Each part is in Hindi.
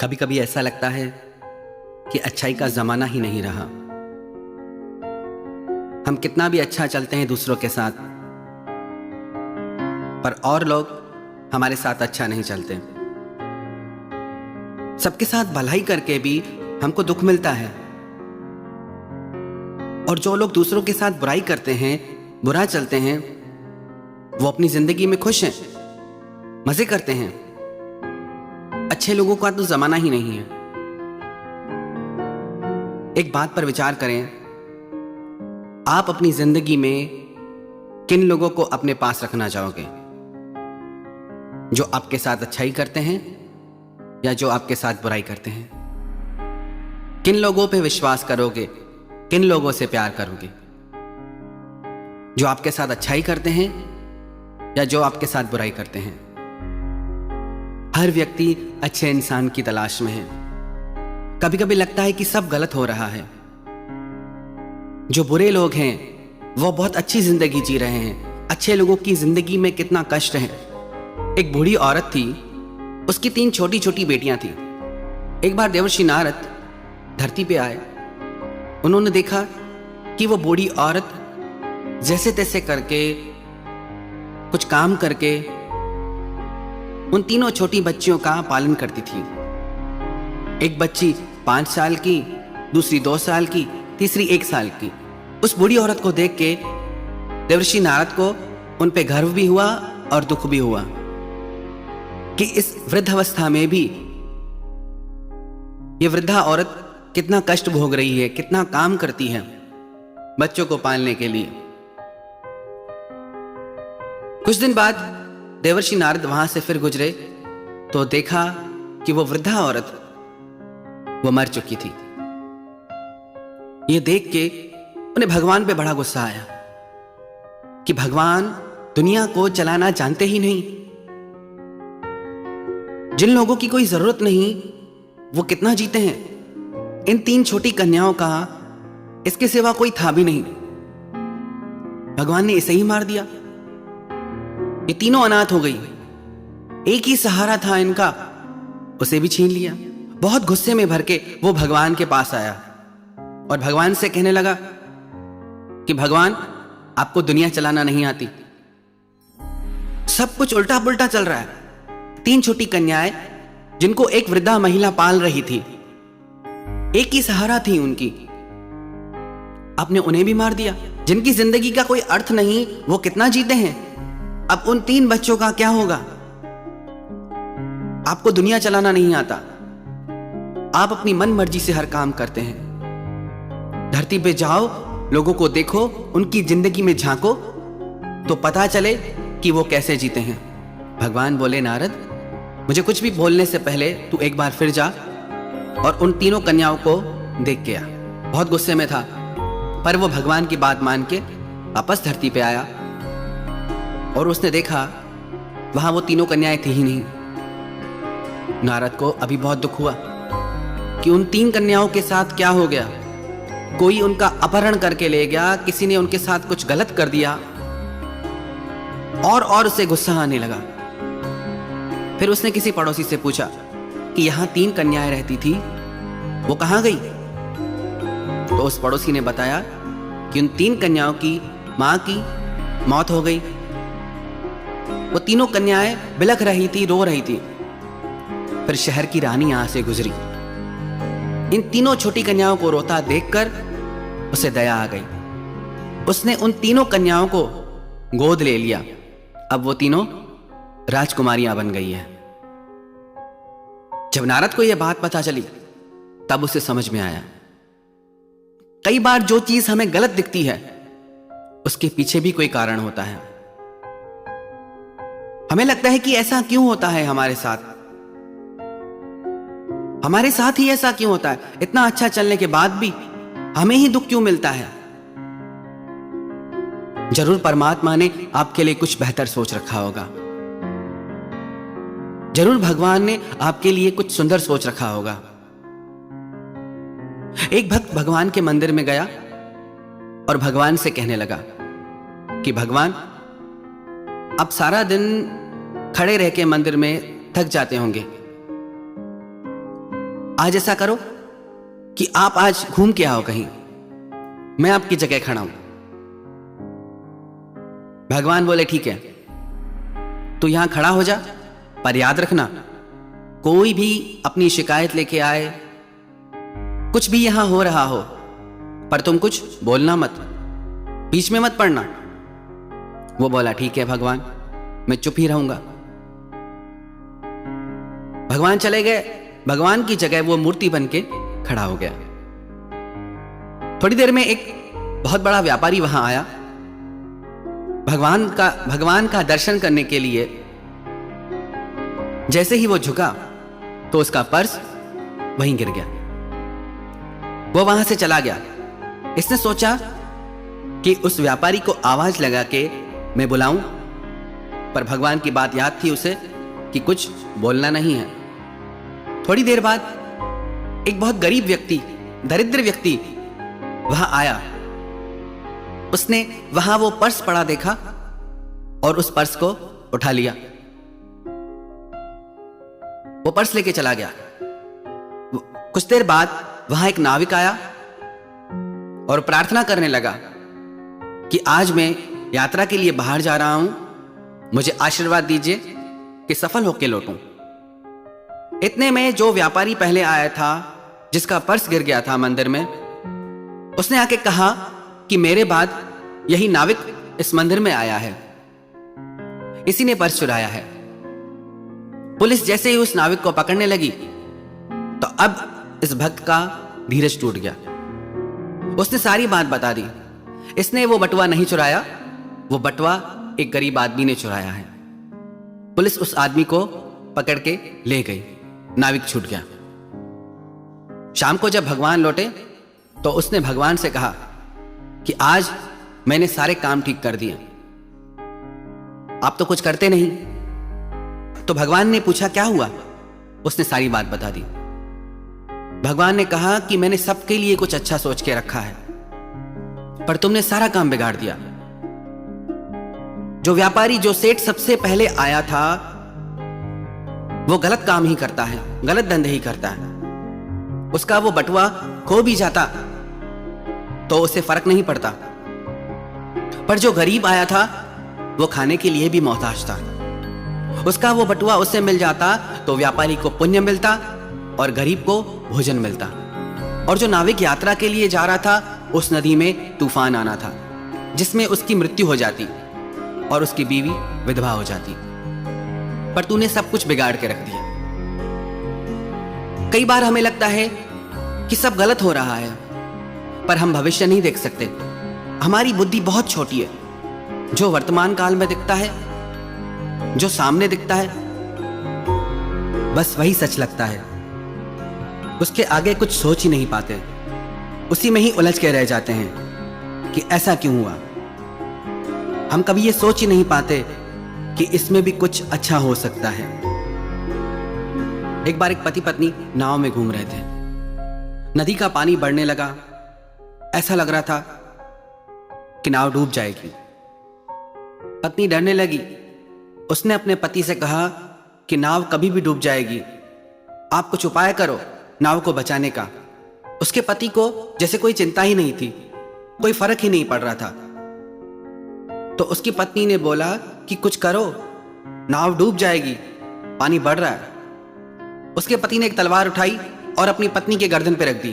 कभी कभी ऐसा लगता है कि अच्छाई का जमाना ही नहीं रहा। हम कितना भी अच्छा चलते हैं दूसरों के साथ, पर और लोग हमारे साथ अच्छा नहीं चलते। सबके साथ भलाई करके भी हमको दुख मिलता है, और जो लोग दूसरों के साथ बुराई करते हैं, बुरा चलते हैं, वो अपनी जिंदगी में खुश हैं, मजे करते हैं। अच्छे लोगों का तो जमाना ही नहीं है। एक बात पर विचार करें, आप अपनी जिंदगी में किन लोगों को अपने पास रखना चाहोगे? जो आपके साथ अच्छाई करते हैं या जो आपके साथ बुराई करते हैं? किन लोगों पे विश्वास करोगे? किन लोगों से प्यार करोगे? जो आपके साथ अच्छाई करते हैं या जो आपके साथ बुराई करते हैं? हर व्यक्ति अच्छे इंसान की तलाश में है। कभी कभी लगता है कि सब गलत हो रहा है। जो बुरे लोग हैं वो बहुत अच्छी जिंदगी जी रहे हैं। अच्छे लोगों की जिंदगी में कितना कष्ट है। एक बूढ़ी औरत थी, उसकी 3 छोटी छोटी बेटियां थी। एक बार देवर्षि नारद धरती पे आए। उन्होंने देखा कि वो बूढ़ी औरत जैसे तैसे करके, कुछ काम करके उन 3 छोटी बच्चियों का पालन करती थी। एक बच्ची 5 साल की, दूसरी 2 साल की, तीसरी 1 साल की। उस बूढ़ी औरत को देख के देवर्षि नारद को उन पे गर्व भी हुआ और दुख भी हुआ कि इस वृद्धावस्था में भी ये वृद्धा औरत कितना कष्ट भोग रही है, कितना काम करती है बच्चों को पालने के लिए। कुछ दिन बाद देवर्षि नारद वहां से फिर गुजरे तो देखा कि वो वृद्धा औरत वो मर चुकी थी। ये देख के उन्हें भगवान पे बड़ा गुस्सा आया कि भगवान दुनिया को चलाना जानते ही नहीं। जिन लोगों की कोई जरूरत नहीं वो कितना जीते हैं। इन 3 छोटी कन्याओं का इसके सिवा कोई था भी नहीं। भगवान ने इसे ही मार दिया। ये तीनों अनाथ हो गई। एक ही सहारा था इनका, उसे भी छीन लिया। बहुत गुस्से में भर के वो भगवान के पास आया और भगवान से कहने लगा कि भगवान, आपको दुनिया चलाना नहीं आती। सब कुछ उल्टा पुल्टा चल रहा है। 3 छोटी कन्याएं जिनको एक वृद्धा महिला पाल रही थी, एक ही सहारा थी उनकी, आपने उन्हें भी मार दिया। जिनकी जिंदगी का कोई अर्थ नहीं, वो कितना जीते हैं। अब उन 3 बच्चों का क्या होगा? आपको दुनिया चलाना नहीं आता। आप अपनी मन मर्जी से हर काम करते हैं। धरती पे जाओ, लोगों को देखो, उनकी जिंदगी में झांको तो पता चले कि वो कैसे जीते हैं। भगवान बोले, नारद, मुझे कुछ भी बोलने से पहले तू एक बार फिर जा और उन 3 कन्याओं को देख के आ। बहुत गुस्से में था, पर वो भगवान की बात मान के वापस धरती पे आया और उसने देखा वहां वो 3 कन्याएं थी ही नहीं। नारद को अभी बहुत दुख हुआ कि उन 3 कन्याओं के साथ क्या हो गया। कोई उनका अपहरण करके ले गया, किसी ने उनके साथ कुछ गलत कर दिया, और उसे गुस्सा आने लगा। फिर उसने किसी पड़ोसी से पूछा कि यहां 3 कन्याएं रहती थी, वो कहां गई? तो उस पड़ोसी ने बताया कि उन 3 कन्याओं की मां की मौत हो गई। वो 3 कन्याएं बिलख रही थी, रो रही थी। फिर शहर की रानी यहां से गुजरी। इन 3 छोटी कन्याओं को रोता देखकर उसे दया आ गई। उसने उन 3 कन्याओं को गोद ले लिया। अब वो 3 राजकुमारियां बन गई है। जब नारद को यह बात पता चली तब उसे समझ में आया, कई बार जो चीज हमें गलत दिखती है उसके पीछे भी कोई कारण होता है। हमें लगता है कि ऐसा क्यों होता है हमारे साथ ही ऐसा क्यों होता है? इतना अच्छा चलने के बाद भी हमें ही दुख क्यों मिलता है? जरूर परमात्मा ने आपके लिए कुछ बेहतर सोच रखा होगा। जरूर भगवान ने आपके लिए कुछ सुंदर सोच रखा होगा। एक भक्त भगवान के मंदिर में गया और भगवान से कहने लगा कि भगवान, आप सारा दिन खड़े रह के मंदिर में थक जाते होंगे, आज ऐसा करो कि आप आज घूम के आओ कहीं, मैं आपकी जगह खड़ा हूं। भगवान बोले ठीक है, तू यहां खड़ा हो जा, पर याद रखना कोई भी अपनी शिकायत लेके आए, कुछ भी यहां हो रहा हो, पर तुम कुछ बोलना मत, बीच में मत पड़ना। वो बोला ठीक है भगवान, मैं चुप ही रहूंगा। भगवान चले गए। भगवान की जगह वो मूर्ति बन के खड़ा हो गया। थोड़ी देर में एक बहुत बड़ा व्यापारी वहां आया भगवान का दर्शन करने के लिए। जैसे ही वो झुका तो उसका पर्स वहीं गिर गया। वो वहां से चला गया। इसने सोचा कि उस व्यापारी को आवाज लगा के मैं बुलाऊं, पर भगवान की बात याद थी उसे कि कुछ बोलना नहीं है। थोड़ी देर बाद एक बहुत गरीब व्यक्ति, दरिद्र व्यक्ति वहां आया। उसने वहां वो पर्स पड़ा देखा और उस पर्स को उठा लिया। वो पर्स लेके चला गया। कुछ देर बाद वहां एक नाविक आया और प्रार्थना करने लगा कि आज मैं यात्रा के लिए बाहर जा रहा हूं, मुझे आशीर्वाद दीजिए कि सफल होकर लौटूं। इतने में जो व्यापारी पहले आया था, जिसका पर्स गिर गया था मंदिर में, उसने आके कहा कि मेरे बाद यही नाविक इस मंदिर में आया है, इसी ने पर्स चुराया है। पुलिस जैसे ही उस नाविक को पकड़ने लगी तो अब इस भक्त का धीरज टूट गया। उसने सारी बात बता दी। इसने वो बटुआ नहीं चुराया, वो बटुआ एक गरीब आदमी ने चुराया है। पुलिस उस आदमी को पकड़ के ले गई। नाविक छूट गया। शाम को जब भगवान लौटे तो उसने भगवान से कहा कि आज मैंने सारे काम ठीक कर दिए, आप तो कुछ करते नहीं। तो भगवान ने पूछा क्या हुआ? उसने सारी बात बता दी। भगवान ने कहा कि मैंने सबके लिए कुछ अच्छा सोच के रखा है, पर तुमने सारा काम बिगाड़ दिया। जो व्यापारी, जो सेठ सबसे पहले आया था, वो गलत काम ही करता है, गलत धंधे ही करता है। उसका वो बटुआ खो भी जाता तो उसे फर्क नहीं पड़ता, पर जो गरीब आया था वो खाने के लिए भी मोहताज था। उसका वो बटुआ उसे मिल जाता तो व्यापारी को पुण्य मिलता और गरीब को भोजन मिलता। और जो नाविक यात्रा के लिए जा रहा था, उस नदी में तूफान आना था जिसमें उसकी मृत्यु हो जाती और उसकी बीवी विधवा हो जाती, पर तूने सब कुछ बिगाड़ के रख दिया। कई बार हमें लगता है कि सब गलत हो रहा है, पर हम भविष्य नहीं देख सकते। हमारी बुद्धि बहुत छोटी है। जो वर्तमान काल में दिखता है, जो सामने दिखता है, बस वही सच लगता है। उसके आगे कुछ सोच ही नहीं पाते, उसी में ही उलझ के रह जाते हैं कि ऐसा क्यों हुआ। हम कभी ये सोच ही नहीं पाते कि इसमें भी कुछ अच्छा हो सकता है। एक बार एक पति पत्नी नाव में घूम रहे थे। नदी का पानी बढ़ने लगा। ऐसा लग रहा था कि नाव डूब जाएगी। पत्नी डरने लगी। उसने अपने पति से कहा कि नाव कभी भी डूब जाएगी, आप कुछ उपाय करो नाव को बचाने का। उसके पति को जैसे कोई चिंता ही नहीं थी, कोई फर्क ही नहीं पड़ रहा था। तो उसकी पत्नी ने बोला कि कुछ करो, नाव डूब जाएगी, पानी बढ़ रहा है। उसके पति ने एक तलवार उठाई और अपनी पत्नी के गर्दन पर रख दी।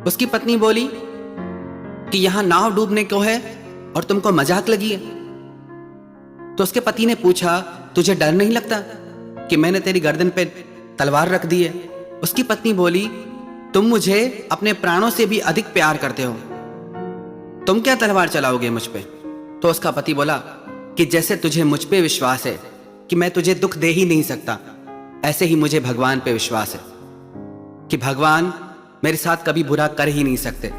उसकी पत्नी बोली कि यहां नाव डूबने को है और तुमको मजाक लगी है। तो उसके पति ने पूछा, तुझे डर नहीं लगता कि मैंने तेरी गर्दन पे तलवार रख दी है? उसकी पत्नी बोली, तुम मुझे अपने प्राणों से भी अधिक प्यार करते हो, तुम क्या तलवार चलाओगे मुझ पे? तो उसका पति बोला कि जैसे तुझे मुझ पे विश्वास है कि मैं तुझे दुख दे ही नहीं सकता, ऐसे ही मुझे भगवान पे विश्वास है कि भगवान मेरे साथ कभी बुरा कर ही नहीं सकते,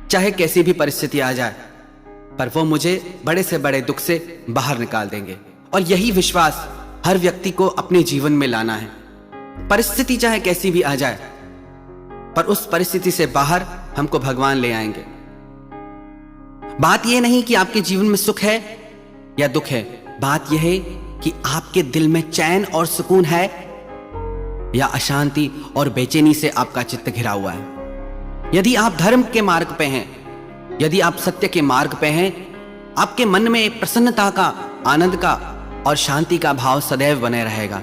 चाहे कैसी भी परिस्थिति आ जाए, पर वो मुझे बड़े से बड़े दुख से बाहर निकाल देंगे। और यही विश्वास हर व्यक्ति को अपने जीवन में लाना है। परिस्थिति चाहे कैसी भी आ जाए, पर उस परिस्थिति से बाहर हमको भगवान ले आएंगे। बात यह नहीं कि आपके जीवन में सुख है या दुख है, बात यह है कि आपके दिल में चैन और सुकून है या अशांति और बेचैनी से आपका चित्त घिरा हुआ है। यदि आप धर्म के मार्ग पे हैं, यदि आप सत्य के मार्ग पे हैं, आपके मन में एक प्रसन्नता का, आनंद का और शांति का भाव सदैव बने रहेगा,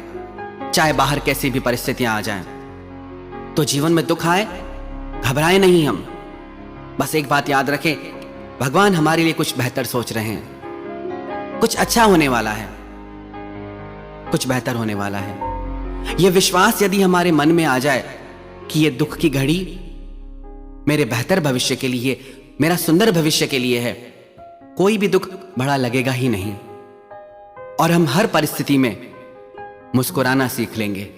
चाहे बाहर कैसी भी परिस्थितियां आ जाएं। तो जीवन में दुख आए, घबराएं नहीं हम। बस एक बात याद रखें, भगवान हमारे लिए कुछ बेहतर सोच रहे हैं। कुछ अच्छा होने वाला है, कुछ बेहतर होने वाला है। यह विश्वास यदि हमारे मन में आ जाए कि यह दुख की घड़ी मेरे बेहतर भविष्य के लिए, मेरा सुंदर भविष्य के लिए है, कोई भी दुख बड़ा लगेगा ही नहीं और हम हर परिस्थिति में मुस्कुराना सीख लेंगे।